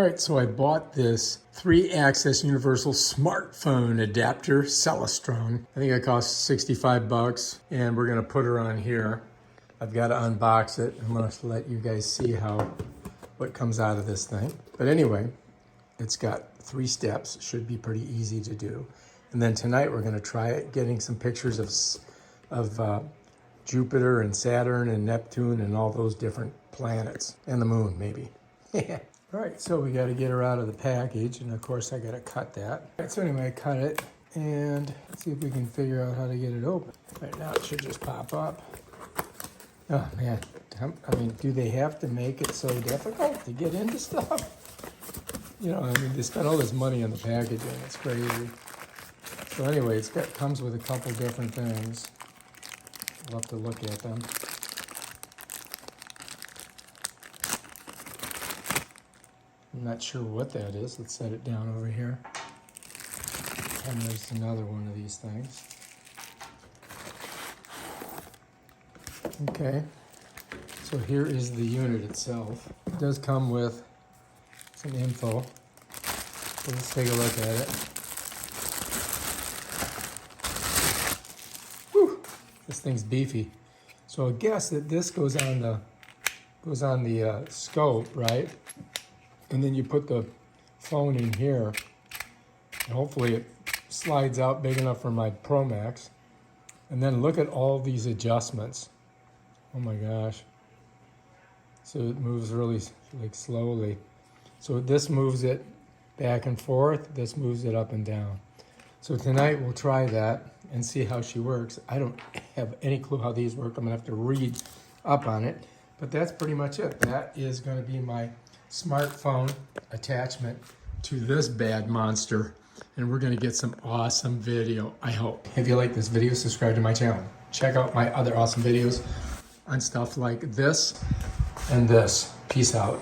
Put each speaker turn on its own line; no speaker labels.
All right, so I bought this 3-axis universal smartphone adapter, Celestron. I think it cost 65 bucks, and we're gonna put her on here. I've got to unbox it. I'm gonna let you guys see what comes out of this thing. But anyway, it's got 3 steps. Should be pretty easy to do. And then tonight we're gonna try it, getting some pictures of Jupiter and Saturn and Neptune and all those different planets, and the moon maybe. All right, so we got to get her out of the package, and of course I got to cut that. All right, so anyway, I cut it, and let's see if we can figure out how to get it open. Right now it should just pop up. Oh man, I mean, do they have to make it so difficult to get into stuff? You know, I mean, they spent all this money on the packaging, it's crazy. So anyway, it comes with a couple different things. We'll have to look at them. I'm not sure what that is. Let's set it down over here. And there's another one of these things. Okay, so here is the unit itself. It does come with some info. So let's take a look at it. Whew, this thing's beefy. So I guess that this goes on the scope, right? And then you put the phone in here, and hopefully it slides out big enough for my Pro Max. And then look at all these adjustments. Oh my gosh. So it moves really like slowly. So this moves it back and forth, this moves it up and down. So tonight we'll try that and see how she works. I don't have any clue how these work. I'm gonna have to read up on it, but that's pretty much it. That is gonna be my smartphone attachment to this bad monster, and we're going to get some awesome video, I hope. If you like this video, subscribe to my channel. Check out my other awesome videos on stuff like this and this. Peace out.